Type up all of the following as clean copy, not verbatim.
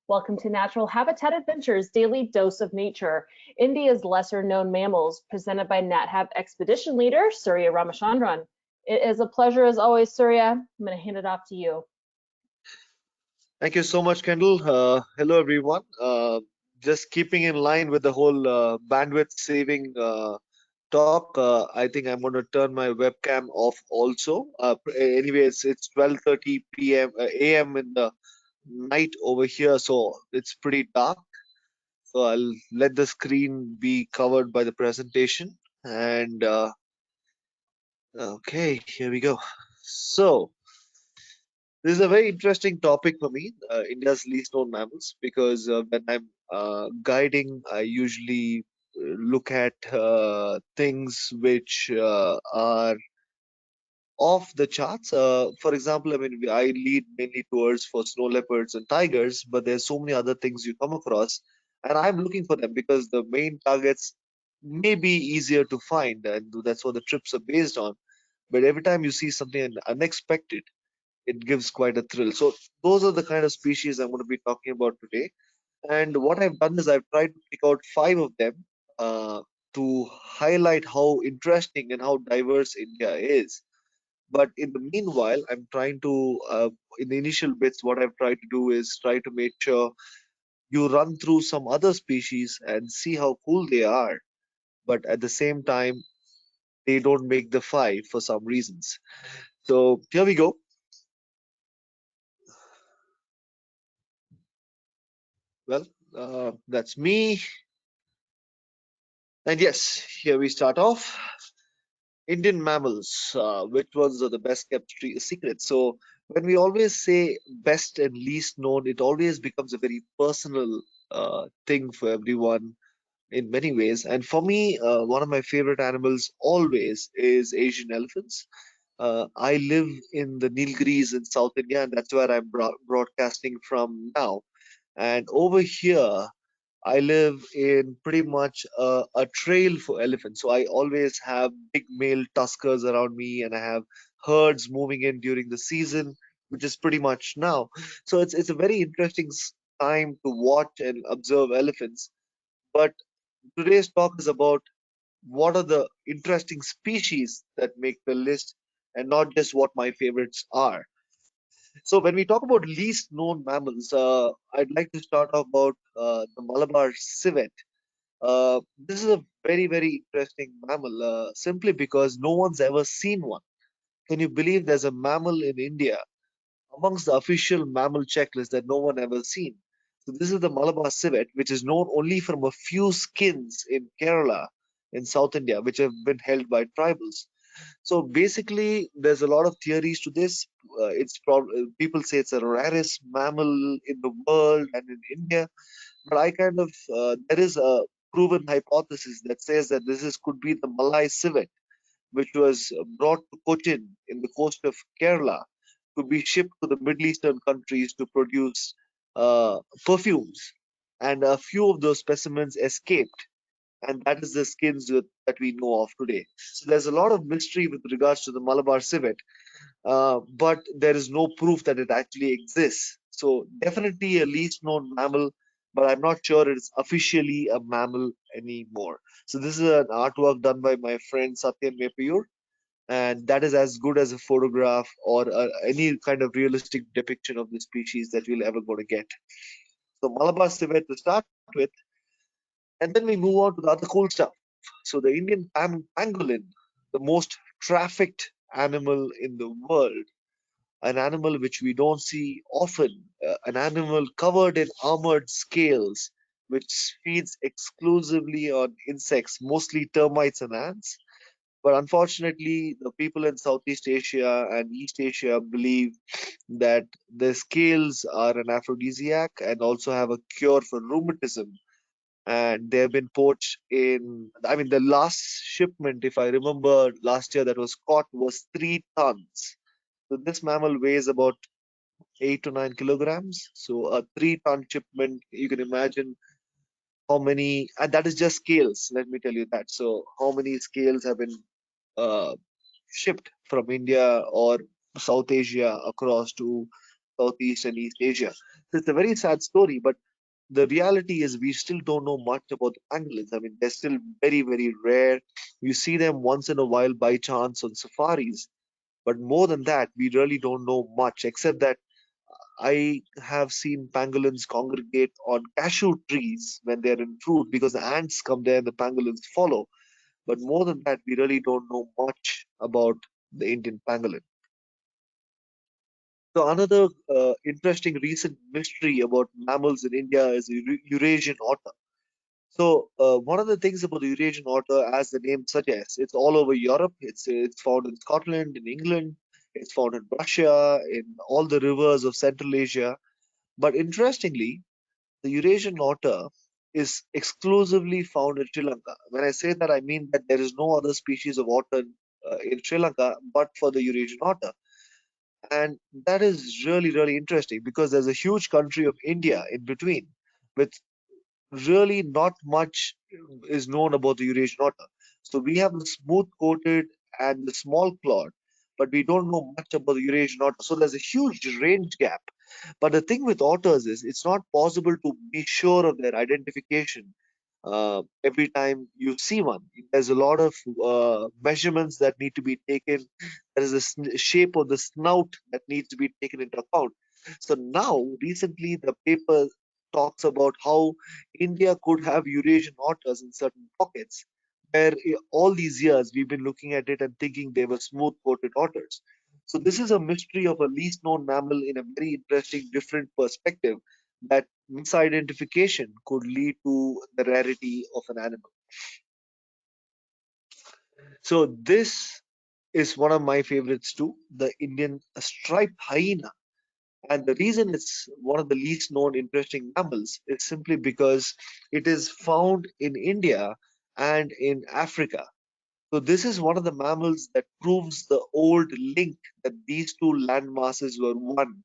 Welcome to Natural Habitat Adventures Daily Dose of Nature, India's lesser known mammals, presented by NatHab Expedition Leader Surya Ramchandran. It is a pleasure as always, Surya. I'm going to hand it off to you. Thank you so much, Kendall. Hello, everyone. Just keeping in line with the whole bandwidth saving talk, I think I'm going to turn my webcam off also. Anyway, it's 12:30 p.m. a.m. in the night over here, so it's pretty dark. So I'll let the screen be covered by the presentation. And okay, here we go. So this is a very interesting topic for me, India's least known mammals, because when I'm guiding, I usually look at things which are off the charts. For example, I mean, I lead mainly towards for snow leopards and tigers, but there's so many other things you come across, and I'm looking for them because the main targets may be easier to find, and that's what the trips are based on. But every time you see something unexpected, it gives quite a thrill. So those are the kind of species I'm going to be talking about today. And what I've done is I've tried to pick out 5 of them to highlight how interesting and how diverse India is. But in the meanwhile, I'm trying to, in the initial bits, what I've tried to do is try to make sure you run through some other species and see how cool they are. But at the same time, they don't make the 5 for some reasons. So here we go. Well, that's me. And yes, here we start off. Indian mammals, which ones are the best kept secrets? So when we always say best and least known, it always becomes a very personal thing for everyone in many ways. And for me, one of my favorite animals always is Asian elephants. I live in the Nilgiris in South India, and that's where I'm broadcasting from now. And over here, I live in pretty much a trail for elephants. So I always have big male tuskers around me, and I have herds moving in during the season, which is pretty much now. So it's a very interesting time to watch and observe elephants. But today's talk is about what are the interesting species that make the list, and not just what my favorites are. So when we talk about least known mammals, I'd like to start off about the Malabar Civet. This is a very, very interesting mammal, simply because no one's ever seen one. Can you believe there's a mammal in India amongst the official mammal checklist that no one ever seen? So this is the Malabar civet, which is known only from a few skins in Kerala, in South India, which have been held by tribals. So basically, there's a lot of theories to this. People say it's the rarest mammal in the world and in India, but I kind of there is a proven hypothesis that says that could be the Malay civet, which was brought to Cochin in the coast of Kerala to be shipped to the Middle Eastern countries to produce perfumes. And a few of those specimens escaped, and that is the skins that we know of today. So there's a lot of mystery with regards to the Malabar civet, but there is no proof that it actually exists. So definitely a least known mammal, but I'm not sure it's officially a mammal anymore. So this is an artwork done by my friend Satyan Mepayur, and that is as good as a photograph or any kind of realistic depiction of the species that we'll ever going to get. So Malabar civet to start with, and then we move on to the other cool stuff. So the Indian pangolin, the most trafficked animal in the world, an animal which we don't see often, an animal covered in armored scales, which feeds exclusively on insects, mostly termites and ants. But unfortunately, the people in Southeast Asia and East Asia believe that the scales are an aphrodisiac and also have a cure for rheumatism. And they have been poached in, I mean, the last shipment, if I remember last year, that was caught was 3 tons. So this mammal weighs about 8 to 9 kilograms. So a 3 ton shipment, you can imagine how many, and that is just scales. Let me tell you that. So how many scales have been uh, shipped from India or South Asia across to Southeast and East Asia. So it's a very sad story, but the reality is we still don't know much about the pangolins. I mean, they're still very, very rare. You see them once in a while by chance on safaris, but more than that, we really don't know much, except that I have seen pangolins congregate on cashew trees when they're in fruit because the ants come there and the pangolins follow. But more than that, we really don't know much about the Indian pangolin. So another interesting recent mystery about mammals in India is the Eurasian otter. So one of the things about the Eurasian otter, as the name suggests, it's all over Europe. It's found in Scotland, in England. It's found in Russia, in all the rivers of Central Asia. But interestingly, the Eurasian otter is exclusively found in Sri Lanka. When I say that, I mean that there is no other species of otter in Sri Lanka but for the Eurasian otter. And that is really, really interesting because there's a huge country of India in between with really not much is known about the Eurasian otter. So we have the smooth coated and the small clawed, but we don't know much about the Eurasian otter. So there's a huge range gap. But the thing with otters is it's not possible to be sure of their identification every time you see one. There's a lot of measurements that need to be taken. There is a shape of the snout that needs to be taken into account. So now, recently, the paper talks about how India could have Eurasian otters in certain pockets, where all these years we've been looking at it and thinking they were smooth-coated otters. So this is a mystery of a least known mammal in a very interesting, different perspective that misidentification could lead to the rarity of an animal. So this is one of my favorites too, the Indian striped hyena. And the reason it's one of the least known interesting mammals is simply because it is found in India and in Africa. So this is one of the mammals that proves the old link that these two land masses were one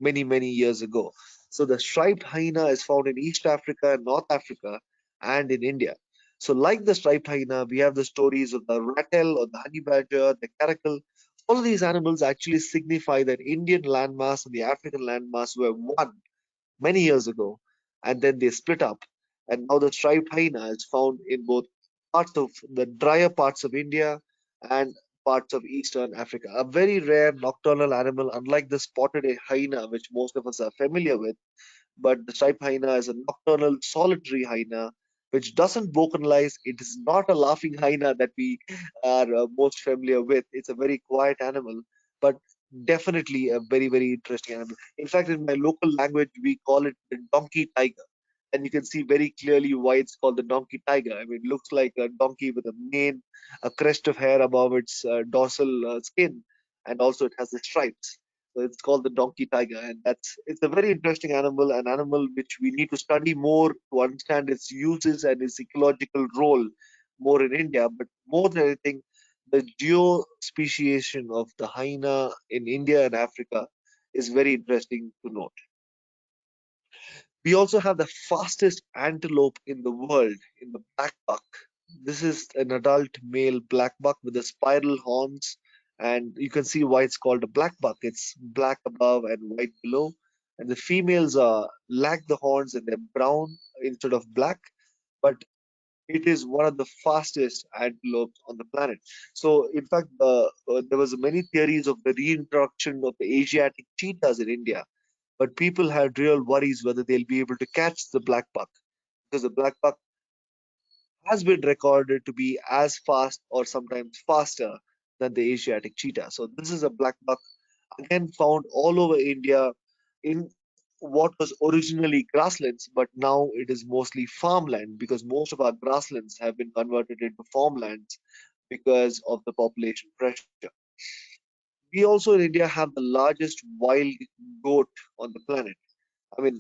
many, many years ago. So the striped hyena is found in East Africa, North Africa, and in India. So like the striped hyena, we have the stories of the rattle or the honey badger, the caracal. All of these animals actually signify that Indian landmass and the African landmass were one many years ago, and then they split up. And now the striped hyena is found in both parts of the drier parts of India and parts of Eastern Africa. A very rare nocturnal animal, unlike the spotted hyena, which most of us are familiar with. But the striped hyena is a nocturnal solitary hyena which doesn't vocalize. It is not a laughing hyena that we are most familiar with. It's a very quiet animal, but definitely a very, very interesting animal. In fact, in my local language, we call it the donkey tiger. And you can see very clearly why it's called the donkey tiger. I mean, it looks like a donkey with a mane, a crest of hair above its dorsal skin, and also it has the stripes. So it's called the donkey tiger, and it's a very interesting animal, an animal which we need to study more to understand its uses and its ecological role more in India. But more than anything, the geospeciation of the hyena in India and Africa is very interesting to note. We also have the fastest antelope in the world in the black buck. This is an adult male black buck with the spiral horns, and you can see why it's called a black buck. It's black above and white below, and the females are lack the horns and they're brown instead of black. But it is one of the fastest antelopes on the planet. So, in fact, there was many theories of the reintroduction of the Asiatic cheetahs in India, but people had real worries whether they'll be able to catch the black buck because the black buck has been recorded to be as fast or sometimes faster than the Asiatic cheetah. So this is a black buck again found all over India in what was originally grasslands, but now it is mostly farmland because most of our grasslands have been converted into farmlands because of the population pressure. We also in India have the largest wild goat on the planet. I mean,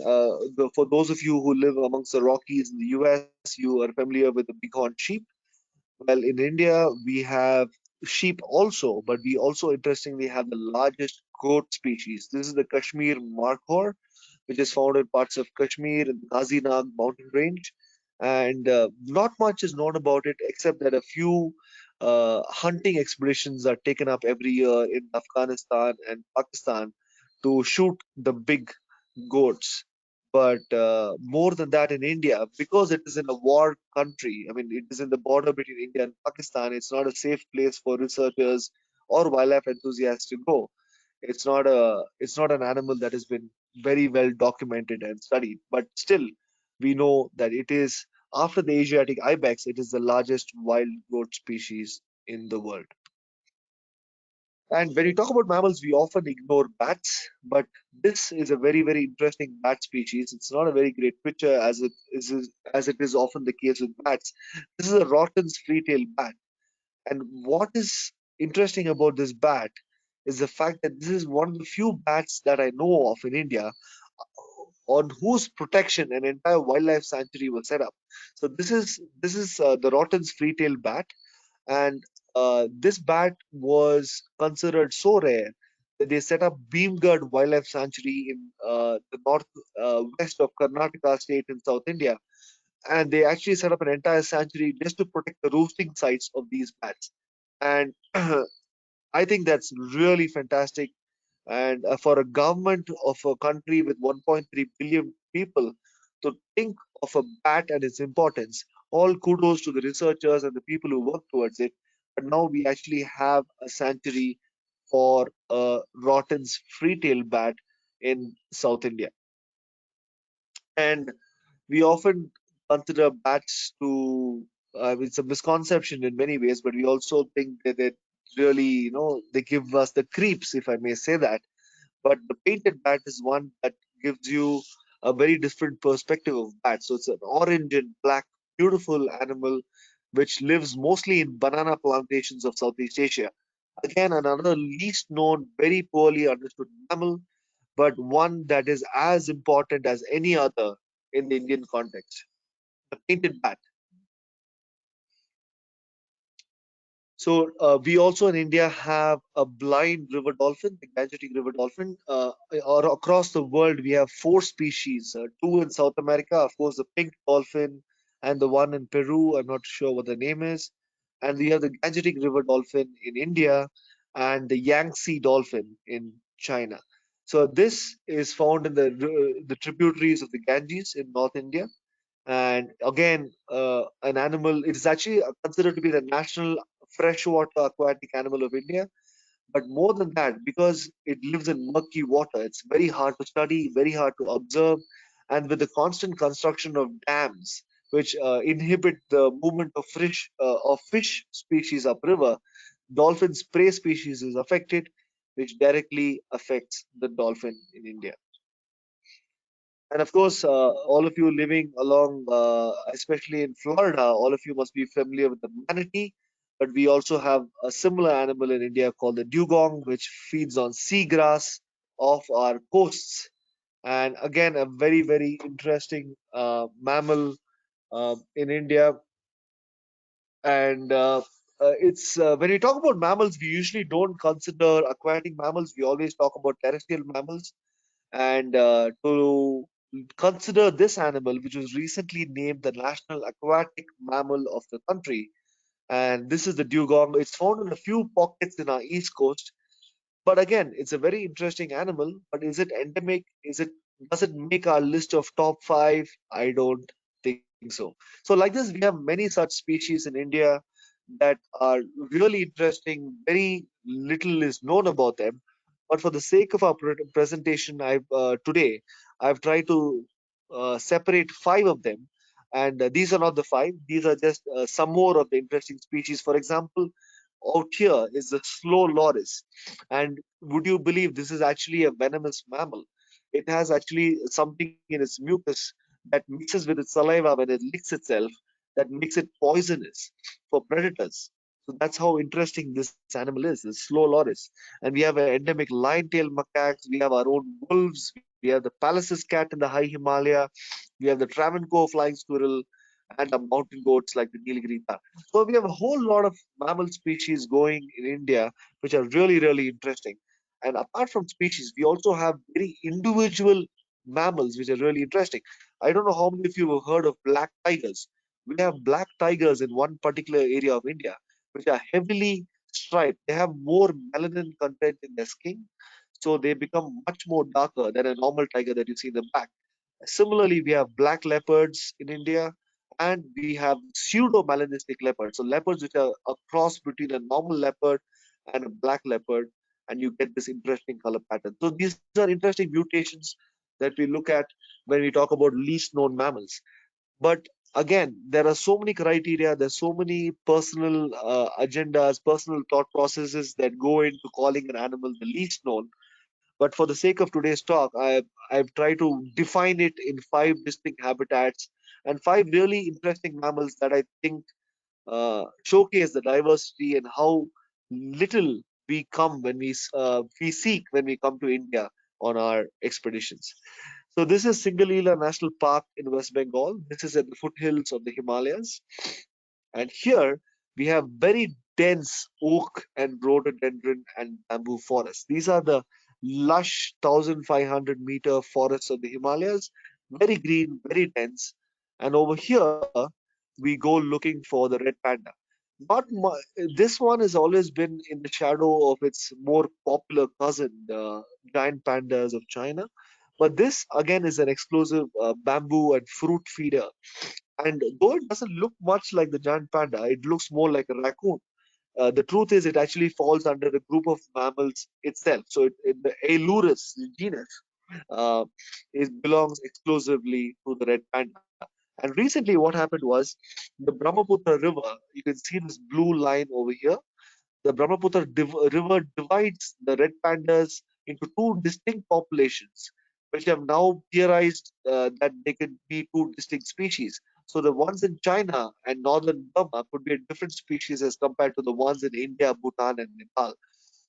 for those of you who live amongst the Rockies in the US, you are familiar with the bighorn sheep. Well, in India, we have sheep also, but we also interestingly have the largest goat species. This is the Kashmere Markhor, which is found in parts of Kashmir and the Kazinag mountain range. And not much is known about it except that a few hunting expeditions are taken up every year in Afghanistan and Pakistan to shoot the big goats. But more than that, in India, because it is in a war country, I mean, it is in the border between India and Pakistan, it's not a safe place for researchers or wildlife enthusiasts to go. It's not an animal that has been very well documented and studied, but still we know that it is, after the Asiatic ibex, it is the largest wild goat species in the world. And when you talk about mammals, we often ignore bats, but this is a very, very interesting bat species. It's not a very great picture as it is often the case with bats. This is a Rotten's free-tailed bat. And what is interesting about this bat is the fact that this is one of the few bats that I know of in India on whose protection an entire wildlife sanctuary was set up. So this is the Rotten's free-tailed bat, and this bat was considered so rare that they set up Bhimgad Wildlife Sanctuary in the north west of Karnataka state in South India, and they actually set up an entire sanctuary just to protect the roosting sites of these bats. And I think that's really fantastic. And for a government of a country with 1.3 billion people to think of a bat and its importance, all kudos to the researchers and the people who work towards it. But now we actually have a sanctuary for Rotten's free-tailed bat in South India. And we often consider bats to, it's a misconception in many ways, but we also think that it really, they give us the creeps, if I may say that. But the painted bat is one that gives you a very different perspective of bats. So it's an orange and black, beautiful animal which lives mostly in banana plantations of Southeast Asia. Again, another least known, very poorly understood mammal, but one that is as important as any other in the Indian context. The painted bat. So we also in India have a blind river dolphin, the Gangetic river dolphin. Or across the world, we have four species, two in South America, of course, the pink dolphin, and the one in Peru. I'm not sure what the name is. And we have the Gangetic river dolphin in India and the Yangtze dolphin in China. So this is found in the tributaries of the Ganges in North India. And again, an animal, it is actually considered to be the national freshwater aquatic animal of India. But more than that, because it lives in murky water, it's very hard to study, very hard to observe. And with the constant construction of dams, which inhibit the movement of fish species upriver, dolphin's prey species is affected, which directly affects the dolphin in India. And of course, all of you living along, especially in Florida, all of you must be familiar with the manatee. But we also have a similar animal in India called the dugong, which feeds on seagrass off our coasts. And again, a very, very interesting mammal in India. And it's when we talk about mammals, we usually don't consider aquatic mammals. We always talk about terrestrial mammals. And to consider this animal, which was recently named the national aquatic mammal of the country, and this is the dugong. It's found in a few pockets in our east coast, but again, it's a very interesting animal. But is it endemic? Does it make our list of top five? I don't think so. So like this, we have many such species in India that are really interesting. Very little is known about them. But for the sake of our presentation, I've tried to separate five of them, and these are not the five. These are just some more of the interesting species. For example, out here is the slow loris, and would you believe this is actually a venomous mammal? It has actually something in its mucus that mixes with its saliva when it licks itself that makes it poisonous for predators. So that's how interesting this animal is, the slow loris. And we have an endemic lion-tailed macaques. We have our own wolves. We have the Palace's cat in the high Himalaya. We have the Travancore flying squirrel and the mountain goats like the Nilgiri. So we have a whole lot of mammal species going in India, which are really, really interesting. And apart from species, we also have very individual mammals, which are really interesting. I don't know how many of you have heard of black tigers. We have black tigers in one particular area of India, which are heavily striped. They have more melanin content in their skin, so they become much more darker than a normal tiger that you see in the back. Similarly, we have black leopards in India, and we have pseudo-melanistic leopards. So leopards which are a cross between a normal leopard and a black leopard, and you get this interesting color pattern. So these are interesting mutations that we look at when we talk about least known mammals. But again, there are so many criteria, there's so many personal agendas, personal thought processes that go into calling an animal the least known. But for the sake of today's talk, I've tried to define it in five distinct habitats and five really interesting mammals that I think showcase the diversity and how little we come when we seek when we come to India on our expeditions. So this is Singalila National Park in West Bengal. This is at the foothills of the Himalayas. And here we have very dense oak and rhododendron and bamboo forests. These are the lush 1,500-meter forests of the Himalayas, very green, very dense. And over here, we go looking for the red panda. Not mu- this one has always been in the shadow of its more popular cousin, the giant pandas of China. But this again is an exclusive bamboo and fruit feeder, and though it doesn't look much like the giant panda, it looks more like a raccoon. The truth is, it actually falls under the group of mammals itself. So, the Ailurus genus uh, it belongs exclusively to the red panda. And recently, what happened was the Brahmaputra River. You can see this blue line over here. The Brahmaputra River divides the red pandas into two distinct populations, which have now theorized that they could be two distinct species. So the ones in China and northern Burma could be a different species as compared to the ones in India, Bhutan, and Nepal.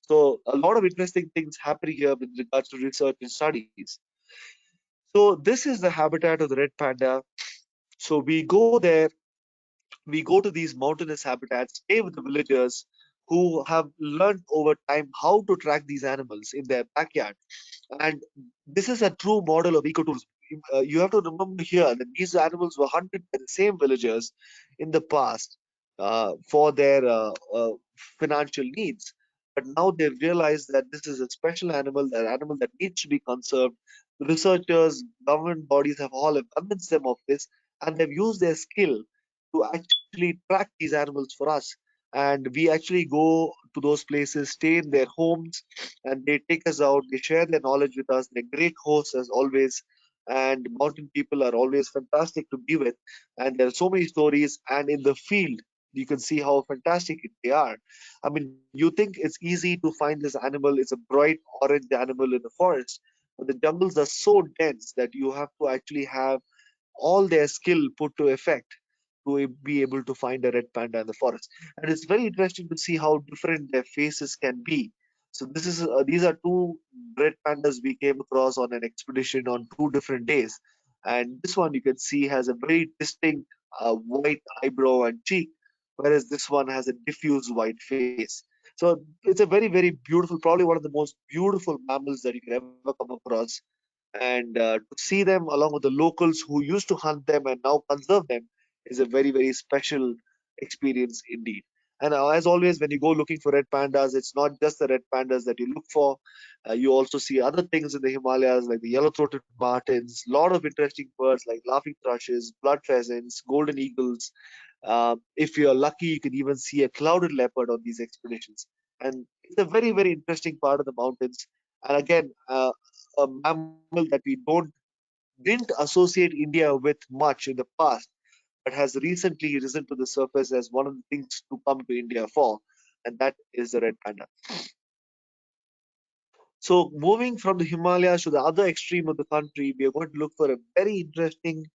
So a lot of interesting things happening here with regards to research and studies. So this is the habitat of the red panda. So we go there, we go to these mountainous habitats, stay with the villagers who have learned over time how to track these animals in their backyard. And this is a true model of ecotourism. You have to remember here that these animals were hunted by the same villagers in the past for their financial needs. But now they've realized that this is a special animal, an animal that needs to be conserved. Researchers, government bodies have all convinced them of this, and they've used their skill to actually track these animals for us. And we actually go to those places, stay in their homes, and they take us out. They share their knowledge with us. They're great hosts as always. And mountain people are always fantastic to be with. And there are so many stories. And in the field, you can see how fantastic they are. I mean, you think it's easy to find this animal. It's a bright orange animal in the forest. But the jungles are so dense that you have to actually have all their skill put to effect to be able to find a red panda in the forest. And it's very interesting to see how different their faces can be. So these are two red pandas we came across on an expedition on 2 different days. And this one you can see has a very distinct white eyebrow and cheek, whereas this one has a diffuse white face. So it's a very, very beautiful, probably one of the most beautiful mammals that you can ever come across. And to see them along with the locals who used to hunt them and now conserve them is a very, very special experience indeed. And as always, when you go looking for red pandas, it's not just the red pandas that you look for. You also see other things in the Himalayas like the yellow-throated martins, a lot of interesting birds like laughing thrushes, blood pheasants, golden eagles. If you're lucky, you can even see a clouded leopard on these expeditions. And it's a very, very interesting part of the mountains. And again, a mammal that we didn't associate India with much in the past, but has recently risen to the surface as one of the things to come to India for, and that is the red panda. So, moving from the Himalayas to the other extreme of the country, we are going to look for a very interesting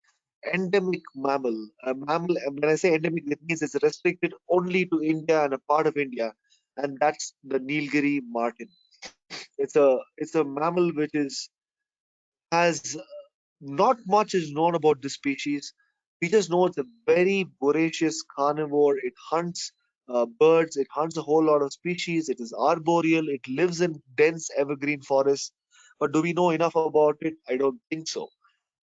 endemic mammal. A mammal, and when I say endemic, it means it's restricted only to India and a part of India, and that's the Nilgiri Martin. It's a mammal which is has not much is known about this species. We just know it's a very voracious carnivore. It hunts birds, it hunts a whole lot of species. It is arboreal, it lives in dense evergreen forests. But do we know enough about it? I don't think so.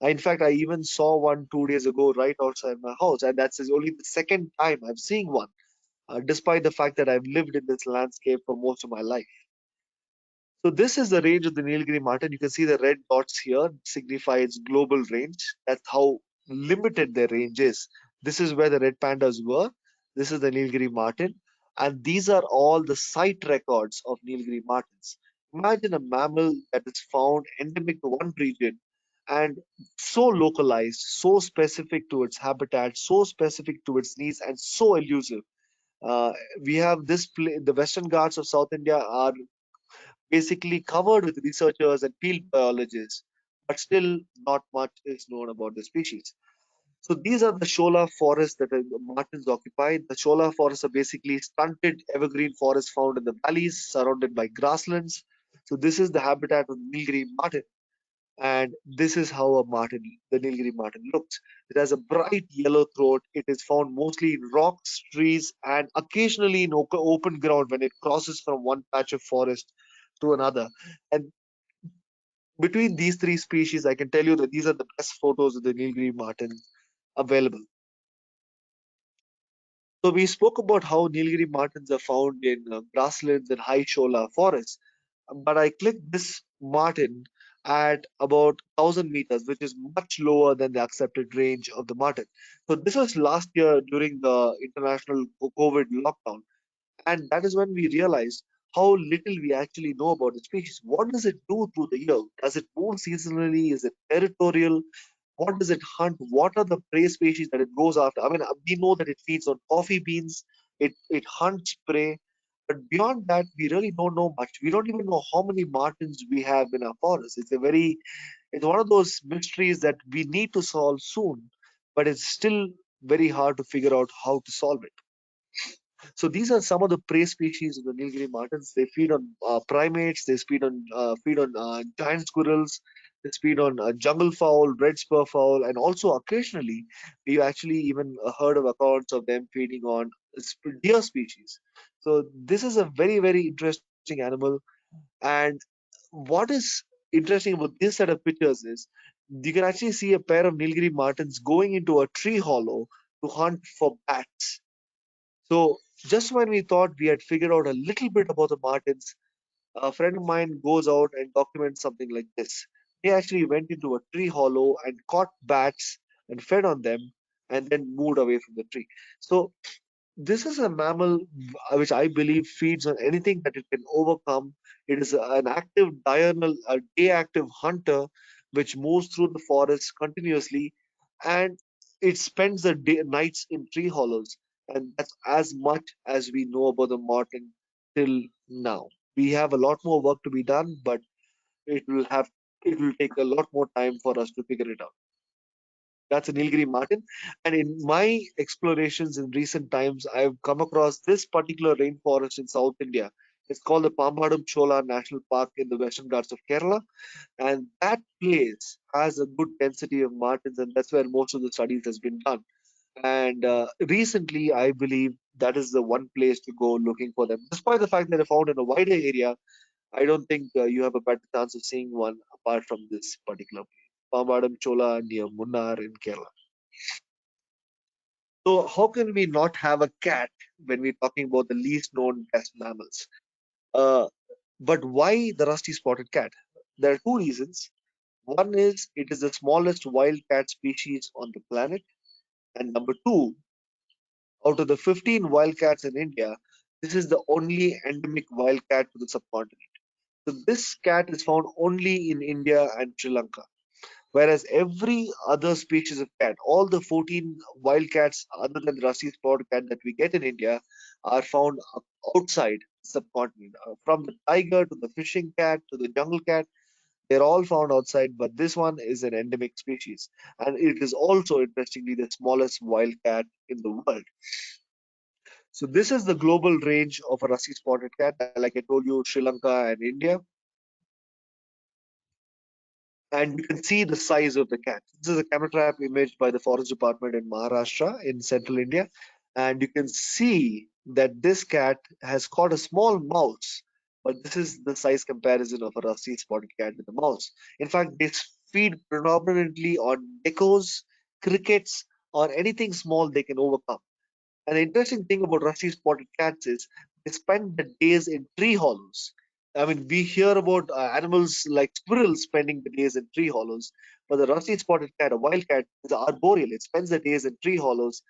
In fact, I even saw one 2 days ago right outside my house, and that's only the second time I'm seeing one, despite the fact that I've lived in this landscape for most of my life. So this is the range of the Nilgiri Martin. You can see the red dots here signify its global range. That's how limited their range is. This is where the red pandas were. This is the Nilgiri Martin. And these are all the site records of Nilgiri Martins. Imagine a mammal that is found endemic to one region and so localized, so specific to its habitat, so specific to its needs, and so elusive. Uh, we have the Western Ghats of South India are basically covered with researchers and field biologists, but still not much is known about the species. So these are the Chola forests that the martins occupy. The Chola forests are basically stunted evergreen forests found in the valleys surrounded by grasslands. So this is the habitat of the Nilgiri martin. And this is how the Nilgiri martin looks. It has a bright yellow throat. It is found mostly in rocks, trees, and occasionally in open ground when it crosses from one patch of forest to another. And between these three species, I can tell you that these are the best photos of the Nilgiri martin available. So we spoke about how Nilgiri martins are found in grasslands and high shola forests, but I clicked this martin at about 1,000 meters, which is much lower than the accepted range of the martin. So this was last year during the international COVID lockdown, and that is when we realized how little we actually know about the species. What does it do through the year? Does it move seasonally? Is it territorial? What does it hunt? What are the prey species that it goes after? I mean, we know that it feeds on coffee beans, it hunts prey, but beyond that, we really don't know much. We don't even know how many martins we have in our forest. It's one of those mysteries that we need to solve soon, but it's still very hard to figure out how to solve it. So these are some of the prey species of the Nilgiri martins. They feed on primates. They feed on giant squirrels. They feed on jungle fowl, red spur fowl, and also occasionally we've actually even heard of accounts of them feeding on deer species. So this is a very interesting animal. And what is interesting about this set of pictures is you can actually see a pair of Nilgiri martins going into a tree hollow to hunt for bats. So just when we thought we had figured out a little bit about the Martins, a friend of mine goes out and documents something like this. They actually went into a tree hollow and caught bats and fed on them and then moved away from the tree. So this is a mammal which I believe feeds on anything that it can overcome. It is an active diurnal, a day active hunter which moves through the forest continuously, and it spends the nights in tree hollows. And that's as much as we know about the marten till now. We have a lot more work to be done, but it will have it will take a lot more time for us to figure it out. That's a Nilgiri Martin. And in my explorations in recent times, I've come across this particular rainforest in South India. It's called the Bambadam Chola National Park in the Western Ghats of Kerala. And that place has a good density of martins, and that's where most of the studies has been done. And recently, I believe that is the one place to go looking for them. Despite the fact that they're found in a wider area, I don't think you have a better chance of seeing one apart from this particular place. Pambadam Chola near Munnar in Kerala. So how can we not have a cat when we're talking about the least known best mammals? Uh, but why the rusty spotted cat? There are two reasons. One is it is the smallest wild cat species on the planet, and number two, out of the 15 wildcats in India, this is the only endemic wildcat to the subcontinent. So this cat is found only in India and Sri Lanka. Whereas every other species of cat, all the 14 wildcats other than the rusty spotted cat that we get in India, are found outside the subcontinent. From the tiger to the fishing cat to the jungle cat, they're all found outside, but this one is an endemic species. And it is also, interestingly, the smallest wildcat in the world. So this is the global range of a rusty spotted cat. Like I told you, Sri Lanka and India. And you can see the size of the cat. This is a camera trap image by the Forest Department in Maharashtra in central India. And you can see that this cat has caught a small mouse, but this is the size comparison of a rusty spotted cat with a mouse. In fact, they feed predominantly on geckos, crickets, or anything small they can overcome. And the interesting thing about rusty spotted cats is they spend the days in tree hollows. I mean, we hear about animals like squirrels spending the days in tree hollows, but the rusty spotted cat, a wild cat, is arboreal. It spends the days in tree hollows,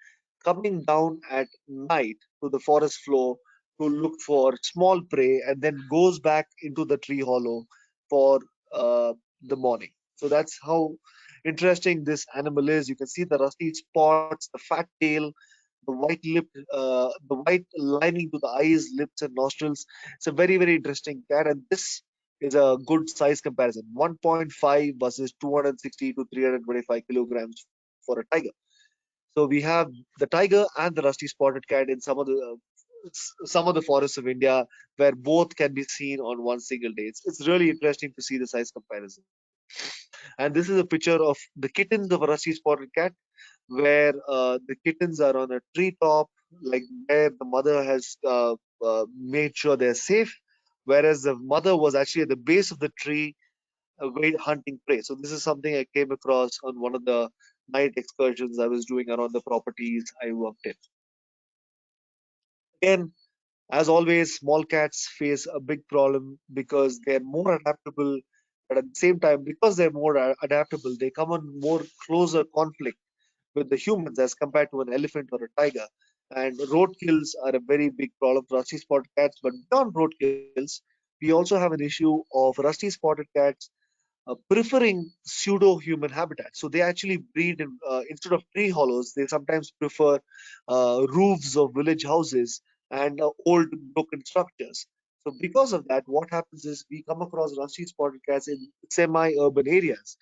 coming down at night to the forest floor to look for small prey, and then goes back into the tree hollow for the morning. So that's how interesting this animal is. You can see the rusty spots, the fat tail, the white lining to the eyes, lips, and nostrils. It's a very, very interesting cat, and this is a good size comparison. 1.5 versus 260 to 325 kilograms for a tiger. So we have the tiger and the rusty spotted cat in some of the forests of India, where both can be seen on one single day. It's really interesting to see the size comparison. And this is a picture of the kittens of a rusty spotted cat, where the kittens are on a treetop, like where the mother has made sure they're safe, whereas the mother was actually at the base of the tree hunting prey. So this is something I came across on one of the night excursions I was doing around the properties I worked in. Again, as always, small cats face a big problem because they're more adaptable, but at the same time, because they're more adaptable, they come on more closer conflict with the humans as compared to an elephant or a tiger. And roadkills are a very big problem for rusty spotted cats. But beyond roadkills, we also have an issue of rusty spotted cats preferring pseudo-human habitats. So they actually breed instead of tree hollows, they sometimes prefer roofs of village houses and old broken structures. So because of that, what happens is we come across rusty spotted cats in semi-urban areas.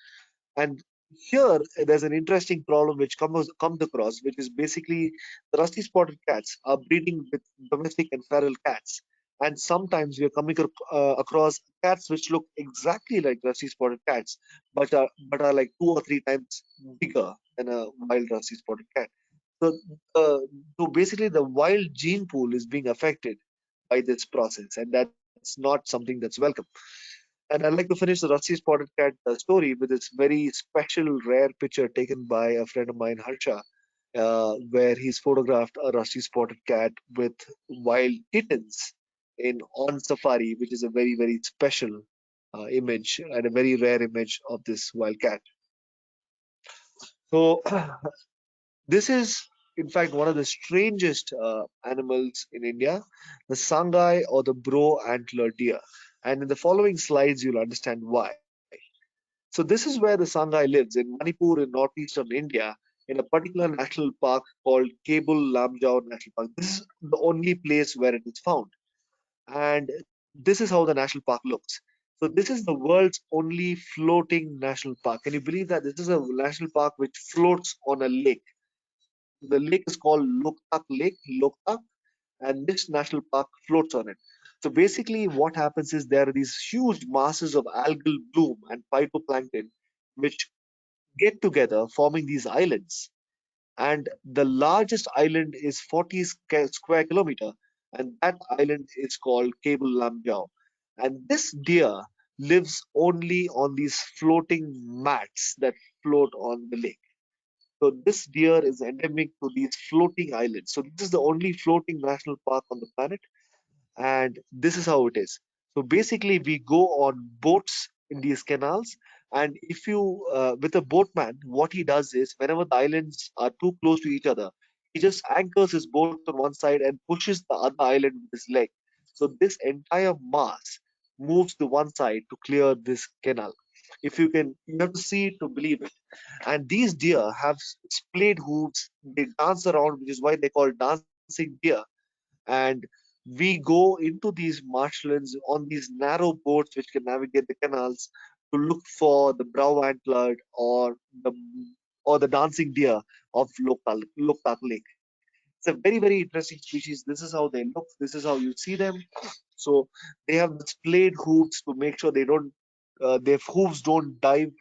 And here there's an interesting problem which comes across, which is basically the rusty spotted cats are breeding with domestic and feral cats. And sometimes we are coming across cats which look exactly like rusty spotted cats, but are like 2 or 3 times bigger than a wild rusty spotted cat. So, so basically, the wild gene pool is being affected by this process, and that's not something that's welcome. And I'd like to finish the rusty spotted cat story with this very special, rare picture taken by a friend of mine, Harsha, where he's photographed a rusty spotted cat with wild kittens in on safari, which is a very, very special image and a very rare image of this wild cat. So, this is, in fact, one of the strangest animals in India, the Sangai or the Bro antler deer. And in the following slides, you'll understand why. So this is where the Sangai lives in Manipur in northeastern India, in a particular national park called Cable Lamjau National Park. This is the only place where it is found. And this is how the national park looks. So this is the world's only floating national park. Can you believe that this is a national park which floats on a lake? The lake is called Loktak Lake, Loktak, and this national park floats on it. So basically, what happens is there are these huge masses of algal bloom and phytoplankton which get together, forming these islands. And the largest island is 40 square kilometer, and that island is called Cable Lamjau. And this deer lives only on these floating mats that float on the lake. So this deer is endemic to these floating islands. So this is the only floating national park on the planet, and this is how it is. So basically, we go on boats in these canals, and if you, with a boatman, what he does is whenever the islands are too close to each other, he just anchors his boat on one side and pushes the other island with his leg. So this entire mass moves to one side to clear this canal. If you can, you have to see it to believe it. And these deer have splayed hooves. They dance around, which is why they call dancing deer. And we go into these marshlands on these narrow boats which can navigate the canals to look for the brow antlered the or the dancing deer of Loktak Lake. It's a very, very interesting species. This is how they look. This is how you see them. So they have splayed hooves to make sure their hooves don't dig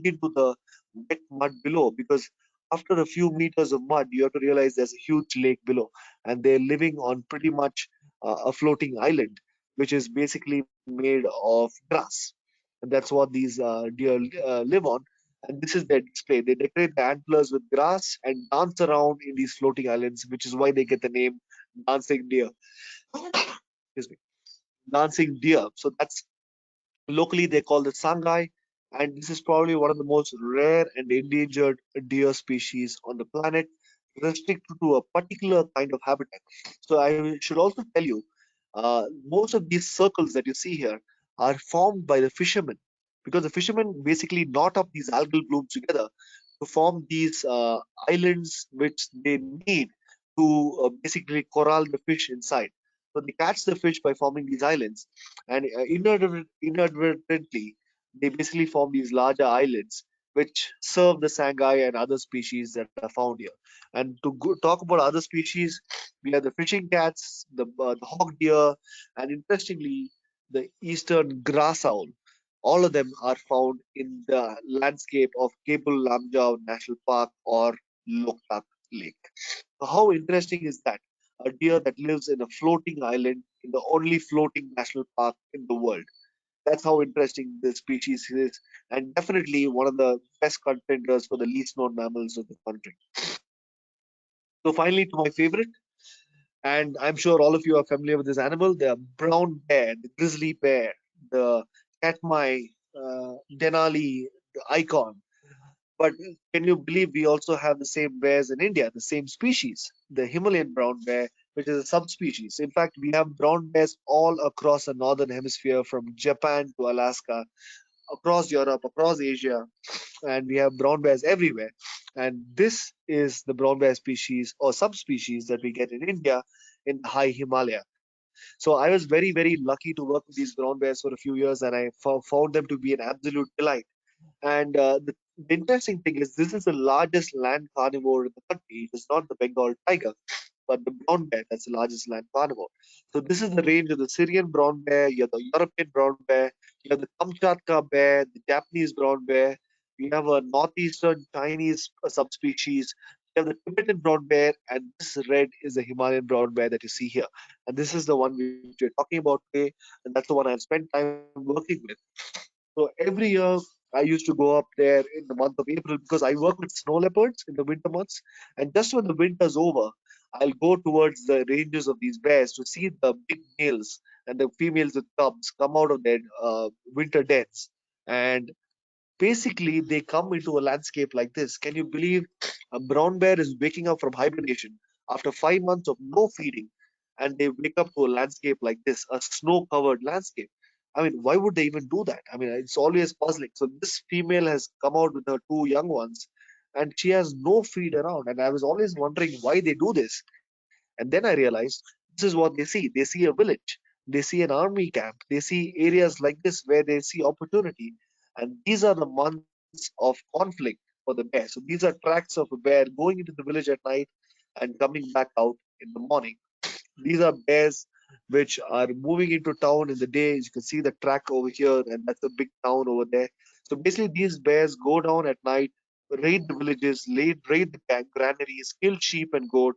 into the wet mud below, because after a few meters of mud, you have to realize there's a huge lake below, and they're living on pretty much a floating island, which is basically made of grass. And that's what these deer live on. And this is their display. They decorate the antlers with grass and dance around in these floating islands, which is why they get the name dancing deer. Excuse me. dancing deer. So that's locally they call it sangai, and this is probably one of the most rare and endangered deer species on the planet, restricted to a particular kind of habitat. So I should also tell you, most of these circles that you see here are formed by the fishermen, because the fishermen basically knot up these algal blooms together to form these islands which they need to basically corral the fish inside. So they catch the fish by forming these islands, and inadvertently they basically form these larger islands which serve the sangai and other species that are found here. And to talk about other species, we have the fishing cats, the hog deer, and interestingly, the eastern grass owl. All of them are found in the landscape of Cable Lamjau National Park or Loktak Lake. So how interesting is that? A deer that lives in a floating island in the only floating national park in the world. That's how interesting this species is, and definitely one of the best contenders for the least known mammals of the country. So finally, to my favorite, and I'm sure all of you are familiar with this animal, the brown bear, the grizzly bear, the Katmai, Denali, the icon. But can you believe we also have the same bears in India, the same species, the Himalayan brown bear, which is a subspecies. In fact, we have brown bears all across the northern hemisphere, from Japan to Alaska, across Europe, across Asia, and we have brown bears everywhere. And this is the brown bear species or subspecies that we get in India in the high Himalaya. So I was very, very lucky to work with these brown bears for a few years, and I found them to be an absolute delight. And the interesting thing is, this is the largest land carnivore in the country. It is not the Bengal tiger, but the brown bear that's the largest land carnivore. So this is the range of the Syrian brown bear, you have the European brown bear, you have the Kamchatka bear, the Japanese brown bear, we have a northeastern Chinese subspecies, you have the Tibetan brown bear, and this red is the Himalayan brown bear that you see here. And this is the one which we're talking about today, and that's the one I've spent time working with. So every year I used to go up there in the month of April because I work with snow leopards in the winter months. And just when the winter's over, I'll go towards the ranges of these bears to see the big males and the females with cubs come out of their winter dens. And basically, they come into a landscape like this. Can you believe a brown bear is waking up from hibernation after 5 months of no feeding, and they wake up to a landscape like this, a snow-covered landscape? I mean, why would they even do that? I mean, it's always puzzling. So this female has come out with her two young ones, and she has no feed around. And I was always wondering why they do this. And then I realized this is what they see. They see a village, they see an army camp, they see areas like this where they see opportunity. And these are the months of conflict for the bear. So these are tracks of a bear going into the village at night and coming back out in the morning. These are bears which are moving into town in the day. You can see the track over here, and that's a big town over there. So basically, these bears go down at night, raid the villages, raid the granaries, kill sheep and goat,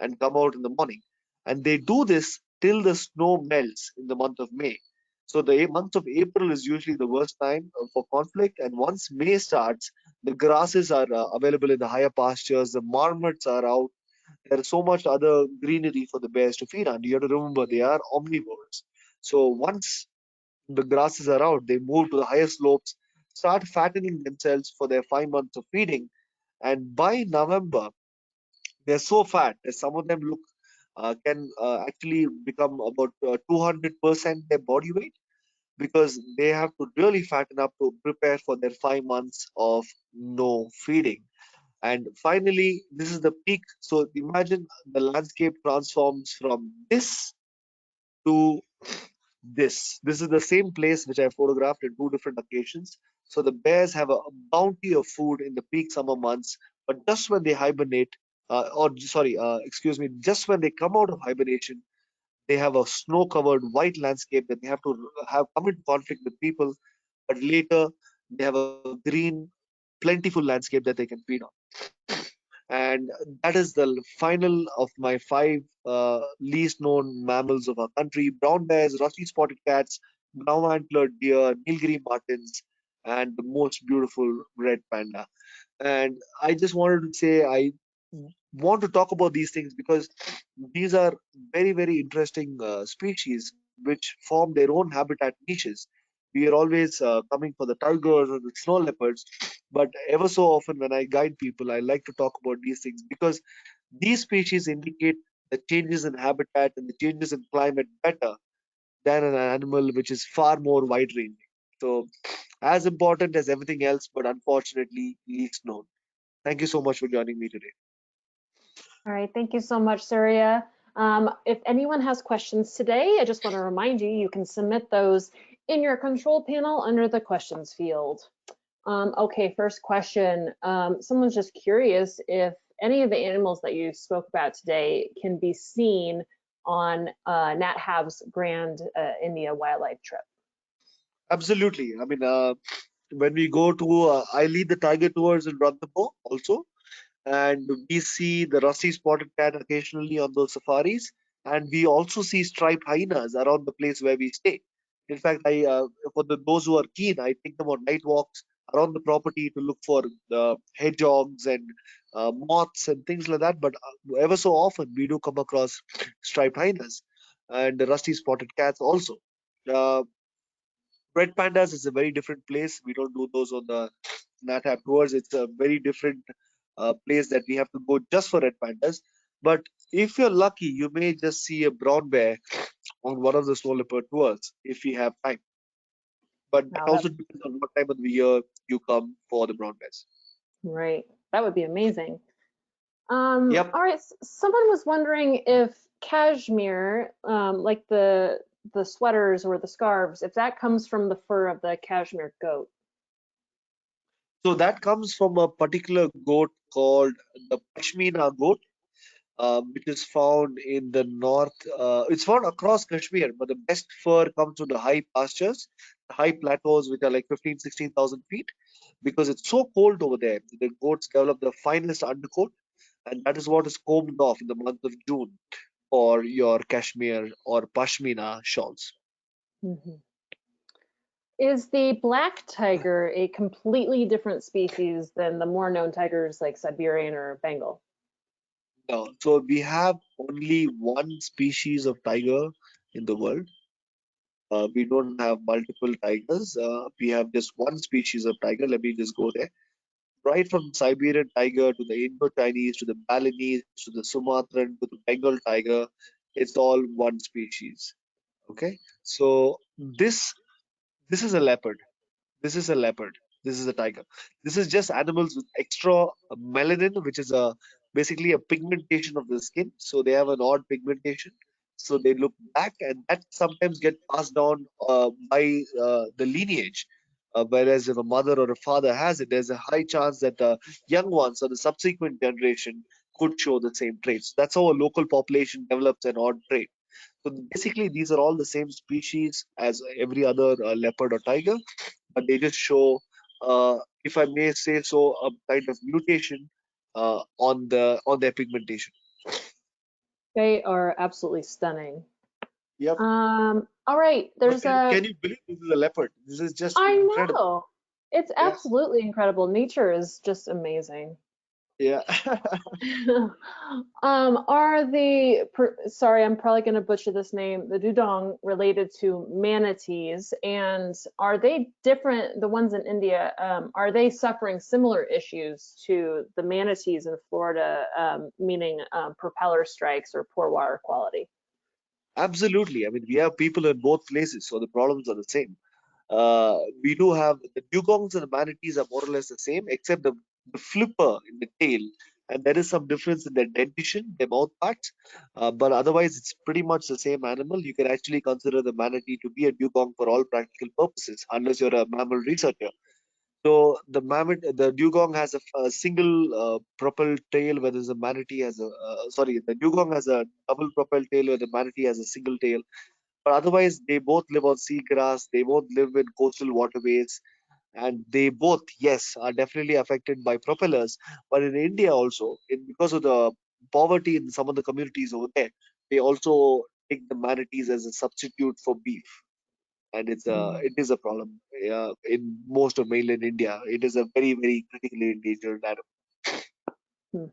and come out in the morning. And they do this till the snow melts in the month of May. So the month of April is usually the worst time for conflict. And once May starts, the grasses are available in the higher pastures. The marmots are out. There is so much other greenery for the bears to feed on. You have to remember they are omnivores. So once the grasses are out, they move to the higher slopes, start fattening themselves for their 5 months of feeding. And by November, they're so fat that some of them can actually become about 200% their body weight, because they have to really fatten up to prepare for their 5 months of no feeding. And finally, this is the peak. So imagine the landscape transforms from this to this. This is the same place which I photographed in two different occasions. So the bears have a bounty of food in the peak summer months, but just when they hibernate, excuse me, just when they come out of hibernation, they have a snow-covered white landscape that they have to have come into conflict with people, but later they have a green, plentiful landscape that they can feed on. And that is the final of my five least known mammals of our country: brown bears, rusty spotted cats, brown antlered deer, Nilgiri Martins, and the most beautiful red panda. And I just wanted to say, I want to talk about these things because these are very, very interesting species. which form their own habitat niches. We are always coming for the tigers or the snow leopards, but ever so often when I guide people, I like to talk about these things because these species indicate the changes in habitat and the changes in climate better than an animal which is far more wide ranging. So, as important as everything else, but unfortunately least known. Thank you so much for joining me today. All right, thank you so much, Surya. If anyone has questions today, I just want to remind you, you can submit those in your control panel under the questions field. Okay, first question. Someone's just curious if any of the animals that you spoke about today can be seen on Nat Hab's Grand India wildlife trip. Absolutely. I mean, when we go to, I lead the tiger tours in Ranthambore also, and we see the rusty spotted cat occasionally on those safaris, and we also see striped hyenas around the place where we stay. In fact, for those who are keen, I take them on night walks around the property to look for hedgehogs and moths and things like that. But ever so often, we do come across striped hyenas and the rusty spotted cats also. Uh, Red pandas is a very different place. We don't do those on the NatHab tours. It's a very different place that we have to go just for red pandas. But if you're lucky, you may just see a brown bear on one of the snow leopard tours if you have time. But that Wow, also depends on what time of the year you come for the brown bears. right. That would be amazing. Yep. All right, someone was wondering if cashmere, like the sweaters or the scarves, if that comes from the fur of the cashmere goat. So that comes from a particular goat called the Pashmina goat, which is found in the north. It's found across Kashmir, but the best fur comes from the high pastures, the high plateaus, which are like 15, 16,000 feet, because it's so cold over there. The goats develop the finest undercoat, and that is what is combed off in the month of June for your Kashmir or Pashmina shawls. Mhm. Is the black tiger a completely different species than the more known tigers like Siberian or Bengal? So we have only one species of tiger in the world. We don't have multiple tigers. We have just one species of tiger. Let me just go there. Right from Siberian tiger to the Indo-Chinese to the Balinese to the Sumatran to the Bengal tiger, it's all one species. Okay, so this is a leopard. This is a leopard. This is a tiger. This is just animals with extra melanin, which is a basically a pigmentation of the skin. So they have an odd pigmentation. So they look black, and that sometimes get passed down by the lineage. Whereas if a mother or a father has it, there's a high chance that the young ones or the subsequent generation could show the same traits. That's how a local population develops an odd trait. So basically, these are all the same species as every other leopard or tiger, but they just show, if I may say so, a kind of mutation on their pigmentation. They are absolutely stunning. Yep. All right, But there's a, can you believe this is a leopard? This is just I incredible. know, it's Yeah. absolutely incredible. Nature is just amazing. Yeah. Are sorry, I'm probably going to butcher this name, the dugong related to manatees, and are they different, the ones in India, are they suffering similar issues to the manatees in Florida, meaning propeller strikes or poor water quality? Absolutely. I mean, we have people in both places, so the problems are the same. We do have the dugongs and the manatees are more or less the same, except the flipper in the tail, and there is some difference in their dentition, their mouth parts. But otherwise, it's pretty much the same animal. You can actually consider the manatee to be a dugong for all practical purposes, unless you're a mammal researcher. So the dugong has a single propelled tail, whereas the manatee has a sorry, the dugong has a double propelled tail, where the manatee has a single tail. But otherwise, they both live on seagrass. They both live in coastal waterways, and they both, yes, are definitely affected by propellers. But in India also, because of the poverty in some of the communities over there, they also take the manatees as a substitute for beef, and Mhm. it is a problem in most of mainland India. It is a very critically endangered animal. Hmm.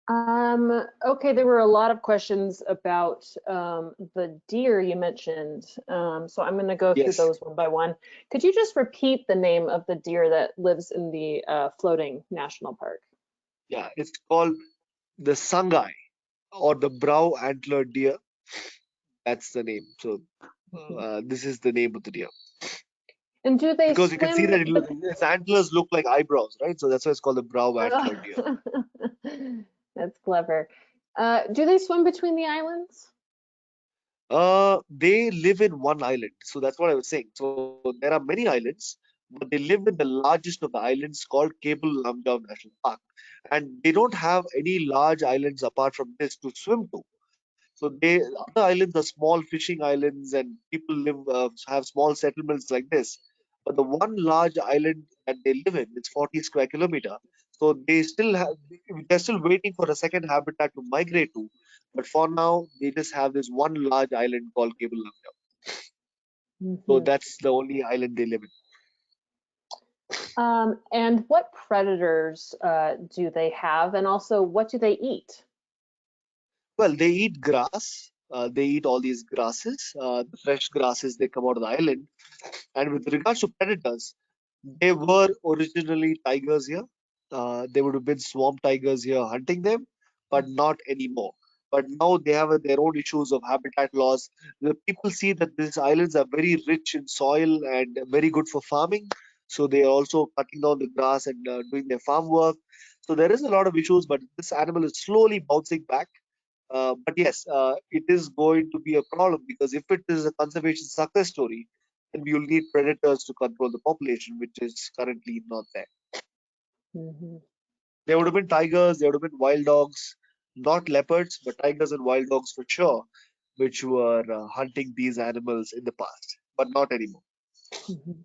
Okay, there were a lot of questions about the deer you mentioned. So I'm going to go through Yes. those one by one. Could you just repeat the name of the deer that lives in the floating national park? Yeah, it's called the Sangai or the brow antler deer. That's the name. So Mhm. this is the name of the deer. And do they Because you can see swim that its antlers look like eyebrows, right? So that's why it's called the brow antler deer. That's clever. Do they swim between the islands? They live in one island. So that's what I was saying. So there are many islands, but they live in the largest of the islands called Cable Lamjau National Park. And they don't have any large islands apart from this to swim to. So other islands are small fishing islands, and people have small settlements like this. But the one large island that they live in is 40 square kilometer. So they're still waiting for a second habitat to migrate to. But for now, they just have this one large island called Cable Lamjau. So Mhm. that's the only island they live in. And what predators do they have, and also what do they eat? Well, they eat grass. They eat all these grasses, the fresh grasses they come out of the island. And with regards to predators, they were originally tigers here. There would have been swamp tigers here hunting them, but not anymore. But now they have their own issues of habitat loss. The people see that these islands are very rich in soil and very good for farming. So they are also cutting down the grass and doing their farm work. So there is a lot of issues, but this animal is slowly bouncing back. But yes, it is going to be a problem because if it is a conservation success story, then you'll need predators to control the population, which is currently not there. Mhm. There would have been tigers, there would have been wild dogs, not leopards, but tigers and wild dogs for sure, which were hunting these animals in the past, but not anymore. Mhm.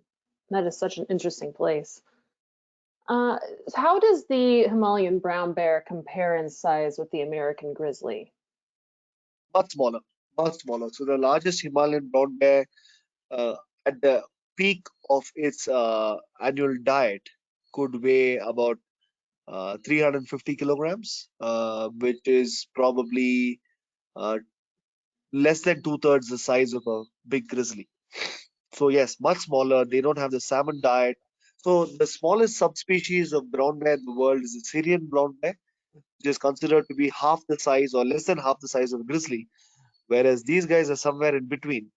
That is such an interesting place. Uh, how does the Himalayan brown bear compare in size with the American grizzly? Much smaller, much smaller. So the largest Himalayan brown bear uh, at the peak of its annual diet could weigh about 350 kilograms, which is probably uh, less than two-thirds the size of a big grizzly. So yes, much smaller. They don't have the salmon diet. So the smallest subspecies of brown bear in the world is the Syrian brown bear, which is considered to be half the size or less than half the size of a grizzly, whereas these guys are somewhere in between.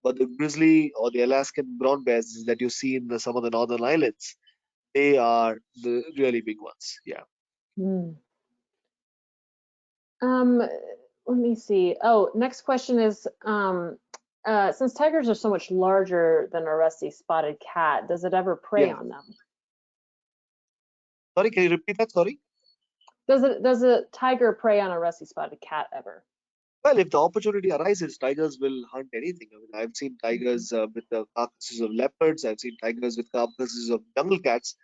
But the grizzly or the Alaskan brown bears that you see in some of the northern islands, they are the really big ones. Yeah. Hmm. Let me see. Oh, next question is, since tigers are so much larger than a rusty spotted cat, does it ever prey Yeah. on them? Sorry, can you repeat that? Sorry. Does a tiger prey on a rusty spotted cat ever? Well, if the opportunity arises, tigers will hunt anything. I mean, I've seen Mhm. tigers with the carcasses of leopards. I've seen tigers with carcasses of jungle cats.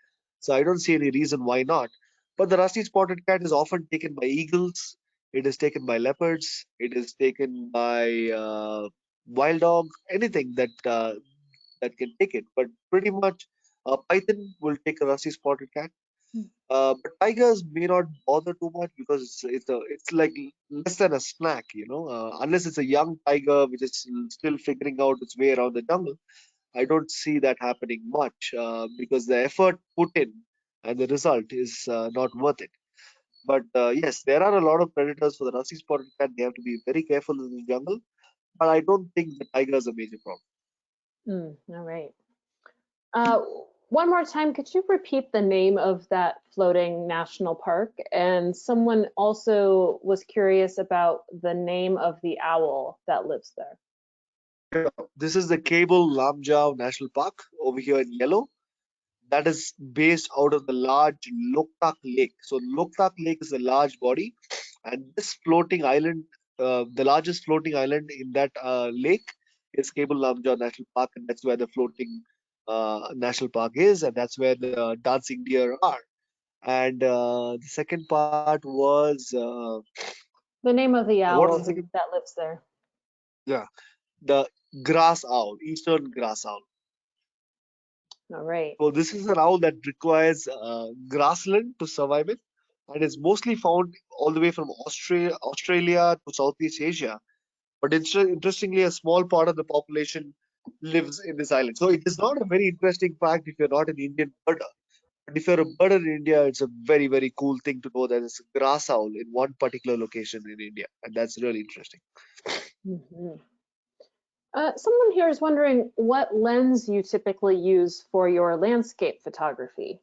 So I don't see any reason why not. But the rusty spotted cat is often taken by eagles. It is taken by leopards. It is taken by wild dog. Anything that can take it. But pretty much, a python will take a rusty spotted cat. But tigers may not bother too much because it's like less than a snack, you know. Unless it's a young tiger which is still figuring out its way around the jungle, I don't see that happening much because the effort put in and the result is not worth it. But yes, there are a lot of predators for the rusty spotted cat. They have to be very careful in the jungle. But I don't think the tiger is a major problem. All right. Uh, one more time, could you repeat the name of that floating national park? And someone also was curious about the name of the owl that lives there. This is the Cable Lamjau National Park over here in yellow. That is based out of the large Loktak Lake. So Loktak Lake is a large body, and this floating island, the largest floating island in that lake, is Cable Lamjaw National Park, and that's where the floating national park is, and that's where the dancing deer are. And the second part was The name of the what was owl the second? that lives there. Yeah, the grass owl, eastern grass owl. All right. So this is an owl that requires grassland to survive it. and is mostly found all the way from Australia to Southeast Asia. But interestingly, a small part of the population lives in this island. So it is not a very interesting fact if you're not an Indian birder. But if you're a birder in India, it's a very, very cool thing to know that it's a grass owl in one particular location in India. And that's really interesting. Mhm. Someone here is wondering what lens you typically use for your landscape photography.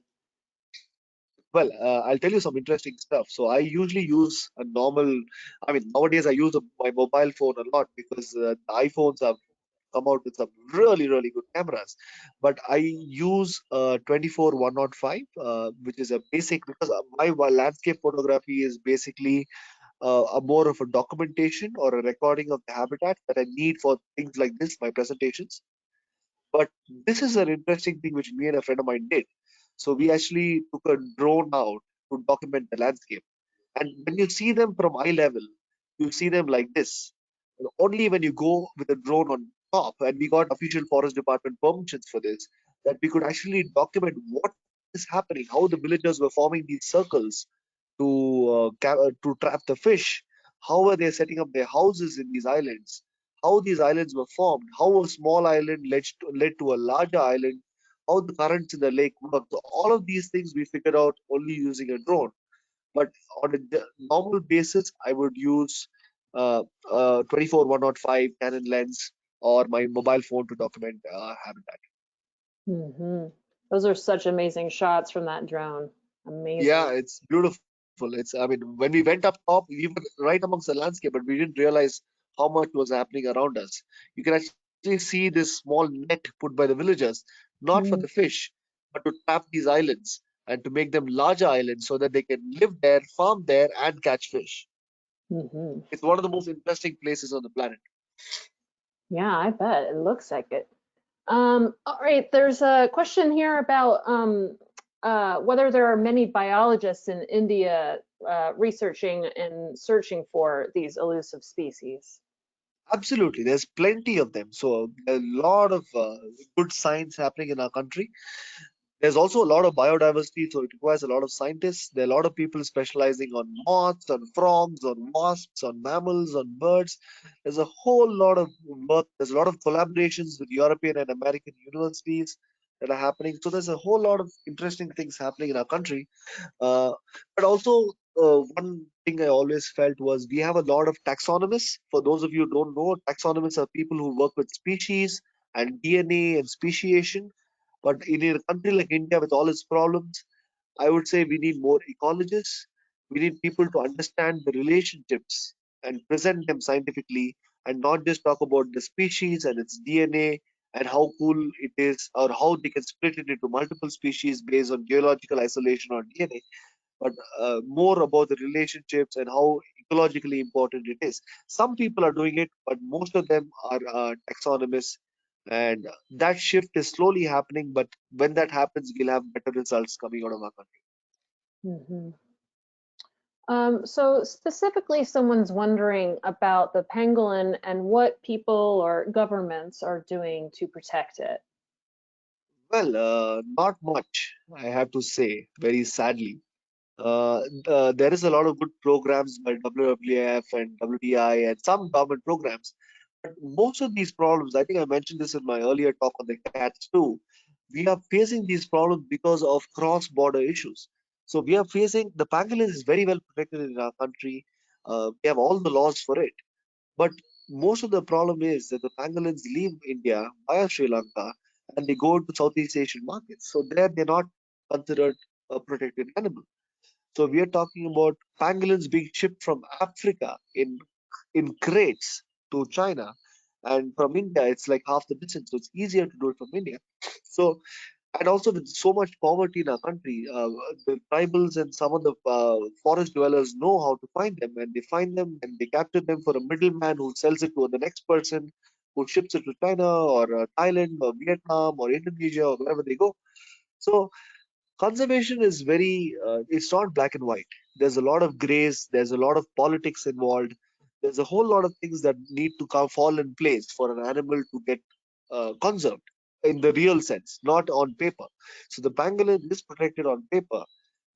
Well, I'll tell you some interesting stuff. So I usually use a normal, I mean, nowadays I use my mobile phone a lot because the iPhones have come out with some really, really good cameras. But I use 24-105, which is a basic, because my landscape photography is basically a more of a documentation or a recording of the habitat that I need for things like this, my presentations. But this is an interesting thing which me and a friend of mine did. So we actually took a drone out to document the landscape. And when you see them from eye level, you see them like this. Only when you go with a drone on top, and we got official forest department permissions for this, that we could actually document what is happening, how the villagers were forming these circles to trap the fish, how are they setting up their houses in these islands, how these islands were formed, how a small island led to a larger island, how the currents in the lake work. So all of these things we figured out only using a drone. But on a normal basis, I would use 24-105 Canon lens or my mobile phone to document habitat. Hmm. Those are such amazing shots from that drone. Yeah, Amazing. it's beautiful. I mean, when we went up top, we were right amongst the landscape, but we didn't realize how much was happening around us. You can actually see this small net put by the villagers, not for the fish, but to trap these islands and to make them larger islands so that they can live there, farm there, and catch fish. Mm-hmm. It's one of the most interesting places on the planet. Yeah, I bet it looks like it. All right, there's a question here about whether there are many biologists in India researching and searching for these elusive species. Absolutely, there's plenty of them. So a lot of good science happening in our country. There's also a lot of biodiversity, so it requires a lot of scientists. There are a lot of people specializing on moths, on frogs, on wasps, on mammals, on birds. There's a whole lot of work. There's a lot of collaborations with European and American universities that are happening. So there's a whole lot of interesting things happening in our country. Uh, but also, one thing I always felt was we have a lot of taxonomists. For those of you who don't know, taxonomists are people who work with species and DNA and speciation. But in a country like India, with all its problems, I would say we need more ecologists. We need people to understand the relationships and present them scientifically and not just talk about the species and its DNA and how cool it is or how they can split it into multiple species based on geological isolation or DNA, but more about the relationships and how ecologically important it is. Some people are doing it, but most of them are taxonomists, and that shift is slowly happening. But when that happens, we'll have better results coming out of our country. Hmm. So specifically, someone's wondering about the pangolin and what people or governments are doing to protect it. Well, not much, I have to say, very sadly. There is a lot of good programs by WWF and WTI and some government programs. But most of these problems, I think I mentioned this in my earlier talk on the cats too, we are facing these problems because of cross-border issues. So we are facing, the pangolin is very well protected in our country. We have all the laws for it. But most of the problem is that the pangolins leave India via Sri Lanka and they go to Southeast Asian markets. So there they're not considered a protected animal. So we are talking about pangolins being shipped from Africa in crates to China, and from India it's like half the distance. So it's easier to do it from India. So, and also with so much poverty in our country, the tribals and some of the forest dwellers know how to find them, and they find them and they capture them for a middleman who sells it to the next person, who ships it to China or Thailand or Vietnam or Indonesia or wherever they go. So conservation is very it's not black and white. There's a lot of grays, there's a lot of politics involved, there's a whole lot of things that need to come fall in place for an animal to get conserved in the real sense, not on paper. So the pangolin is protected on paper,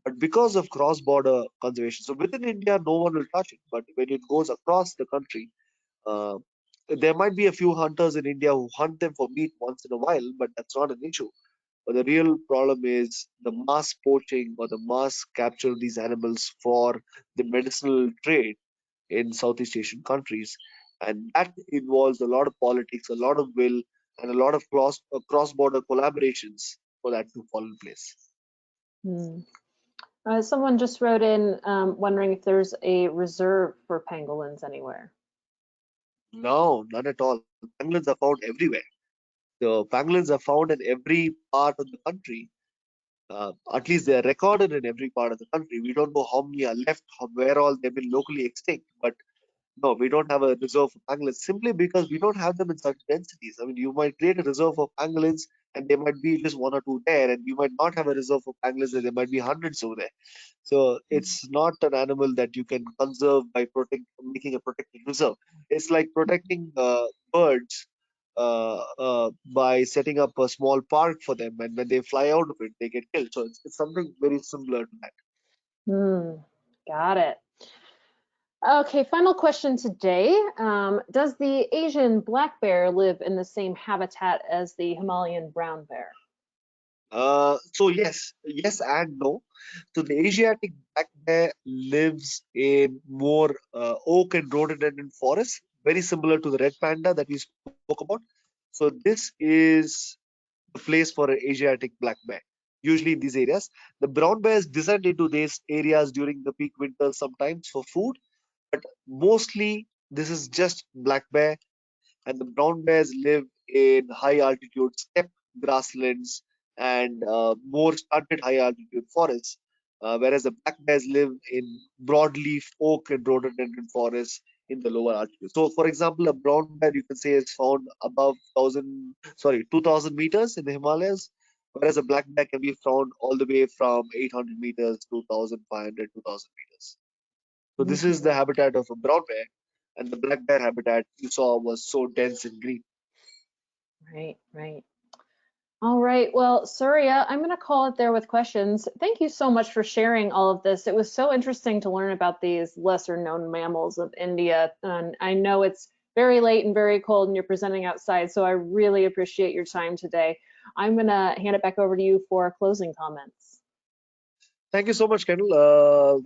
but because of cross-border conservation. So within India, no one will touch it, but when it goes across the country, uh, there might be a few hunters in India who hunt them for meat once in a while, but that's not an issue. But the real problem is the mass poaching or the mass capture of these animals for the medicinal trade in Southeast Asian countries. And that involves a lot of politics, a lot of will, and a lot of cross-border collaborations for that to fall in place. Hmm. Someone just wrote in wondering if there's a reserve for pangolins anywhere. No, none at all. Pangolins are found everywhere. The pangolins are found in every part of the country. At least they are recorded in every part of the country. We don't know how many are left, where all they've been locally extinct, but no, we don't have a reserve for pangolins simply because we don't have them in such densities. I mean, you might create a reserve for pangolins and there might be just one or two there, and you might not have a reserve for pangolins and there might be hundreds over there. So it's not an animal that you can conserve by making a protected reserve. It's like protecting birds by setting up a small park for them, and when they fly out of it, they get killed. So it's something very similar to that. Hmm. Got it. Okay, final question today. Does the Asian black bear live in the same habitat as the Himalayan brown bear? So yes and no. So the Asiatic black bear lives in more oak and rhododendron forests, very similar to the red panda that we spoke about. So this is the place for an Asiatic black bear. Usually in these areas, the brown bears descend into these areas during the peak winter sometimes for food, but mostly this is just black bear, and the brown bears live in high altitude steppe grasslands and more stunted high altitude forests, whereas the black bears live in broadleaf oak and rhododendron forests in the lower altitude. So, for example, a brown bear you can say is found above 2,000 meters in the Himalayas, whereas a black bear can be found all the way from 800 meters to 1,500, 2,000 meters. So this is Mhm. the habitat of a brown bear, and the black bear habitat you saw was so dense and green. Right, right. All right. Well, Surya, I'm going to call it there with questions. Thank you so much for sharing all of this. It was so interesting to learn about these lesser known mammals of India. And I know it's very late and very cold and you're presenting outside, so I really appreciate your time today. I'm going to hand it back over to you for closing comments. Thank you so much, Kendall.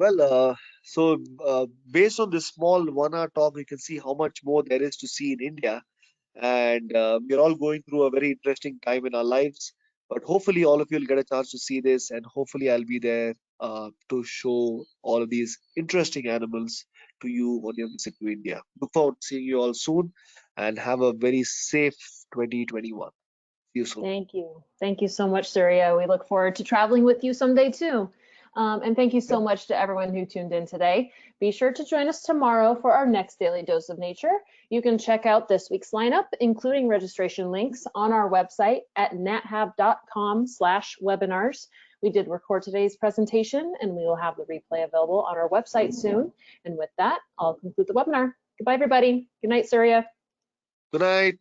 Based on this small 1 hour talk, you can see how much more there is to see in India. And we're all going through a very interesting time in our lives. But hopefully, all of you will get a chance to see this, and hopefully, I'll be there to show all of these interesting animals to you on your visit to India. Look forward to seeing you all soon, and have a very safe 2021. See you soon. Thank you. Thank you so much, Surya. We look forward to traveling with you someday too. And thank you so Yep. much to everyone who tuned in today. Be sure to join us tomorrow for our next daily dose of nature. You can check out this week's lineup, including registration links, on our website at nathab.com/webinars. We did record today's presentation and we will have the replay available on our website soon. And with that, I'll conclude the webinar. Goodbye, everybody. Good night, Surya. Good night.